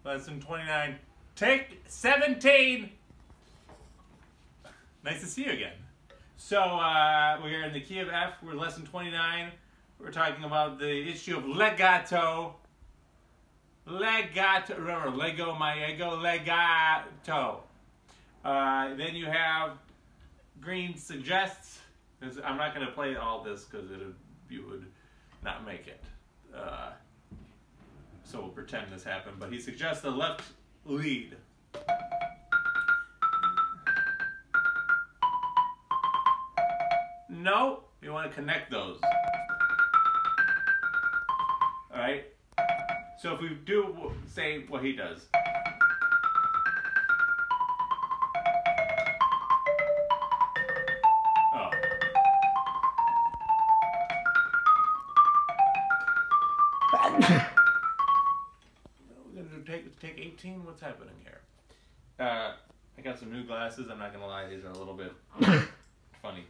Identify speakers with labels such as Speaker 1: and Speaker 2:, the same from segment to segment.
Speaker 1: Lesson 29. Take 17. Nice to see you again. So we're in the key of F. We're lesson 29. We're talking about the issue of legato. Legato. Remember, Lego, my ego, legato. Then you have Green suggests. I'm not going to play all this because you would not make it. So we'll pretend this happened. But he suggests the left lead. No, you want to connect those. All right. So if we do say what he does. Oh. We're going to take 18. What's happening here? I got some new glasses. I'm not going to lie. These are a little bit funny.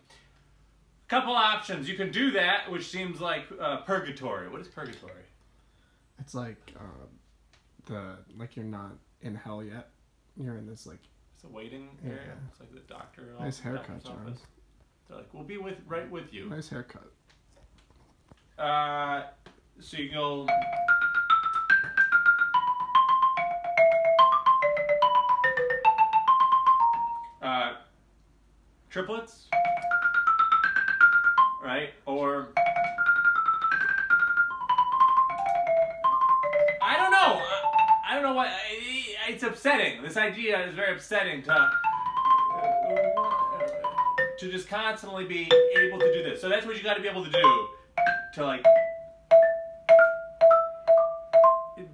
Speaker 1: Couple options. You can do that, which seems like purgatory. What is purgatory?
Speaker 2: It's like like you're not in hell yet. You're in this like.
Speaker 1: It's a waiting area. It's like the doctor.
Speaker 2: Nice haircut, John.
Speaker 1: They're like, we'll be right with you.
Speaker 2: Nice haircut.
Speaker 1: So you go. Triplets. Right? Or I don't know. I don't know what. It's upsetting. This idea is very upsetting to just constantly be able to do this. So that's what you got to be able to do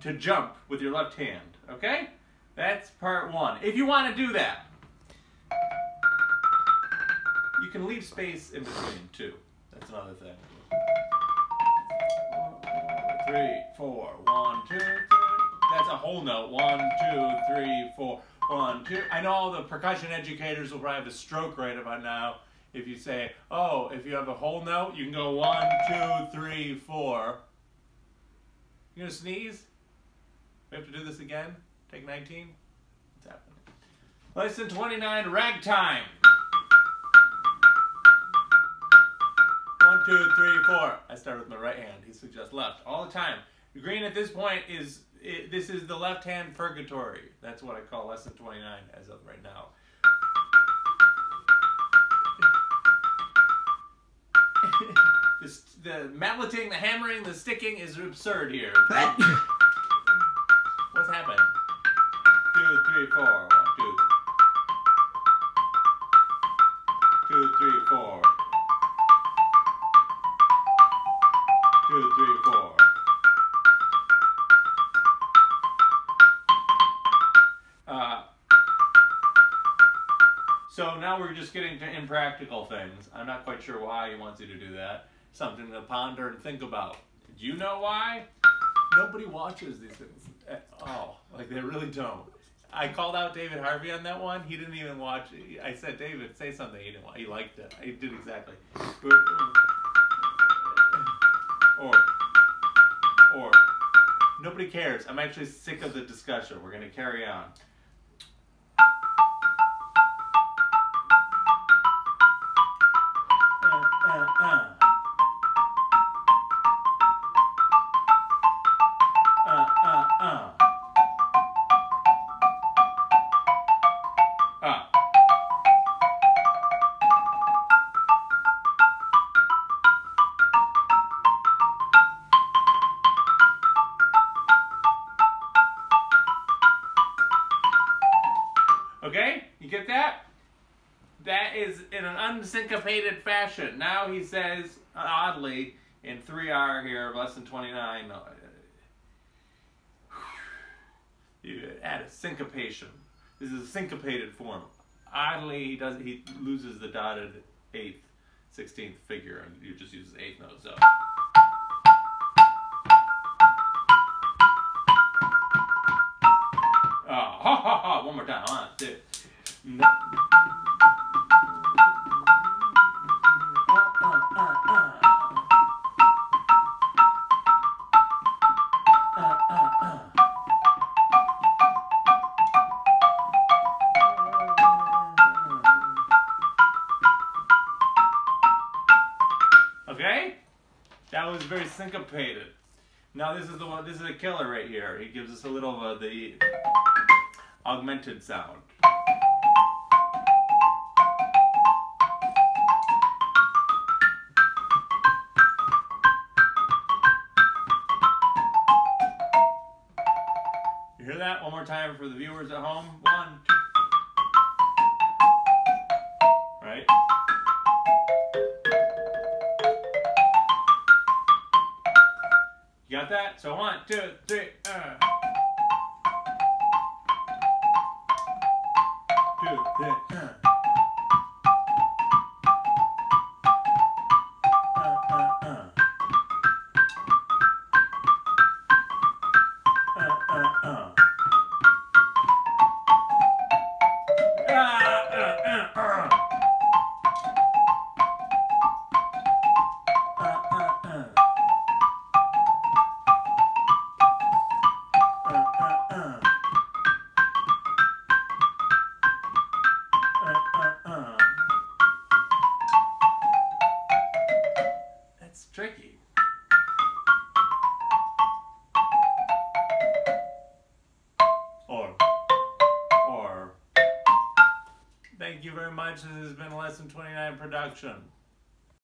Speaker 1: to jump with your left hand. Okay? That's part one. If you want to do that, you can leave space in between too. That's another thing. 3, 4, 1, 2, 3. That's a whole note. 1, 2, 3, 4, 1, 2. I know all the percussion educators will probably have a stroke right about now if you say, oh, if you have a whole note, you can go 1, 2, 3, 4. You gonna sneeze? We have to do this again? Take 19? What's happening? Lesson 29, ragtime. 1, 2, 3, 4. I start with my right hand. He suggests left all the time. Green at this point this is the left hand purgatory. That's what I call lesson 29 as of right now. The malleting, the hammering, the sticking is absurd here. What's happening? 2, 3, 4. 1, 2. 2, 3, 4. 2, 3, 4. So now we're just getting to impractical things. I'm not quite sure why he wants you to do that. Something to ponder and think about. Do you know why? Nobody watches these things at all. Like, they really don't. I called out David Harvey on that one. He didn't even watch. I said, David, say something. He didn't watch. He liked it. He did exactly. Or nobody cares. I'm actually sick of the discussion. We're going to carry on. Okay? You get that? That is in an unsyncopated fashion. Now he says, oddly, in 3R here, lesson 29, you add a syncopation. This is a syncopated form. Oddly, he loses the dotted 8th, 16th figure, and you just use his 8th note. So. Ha ha ha! One more time. 1, 2. syncopated. Now this is the one. This is a killer right here. He gives us a little of the augmented sound. You hear that? One more time for the viewers at home. 1, 2. Right? You got that? So 1, 2, 3. 2, 3. That's tricky. Or. Thank you very much. This has been a Lesson 29 production.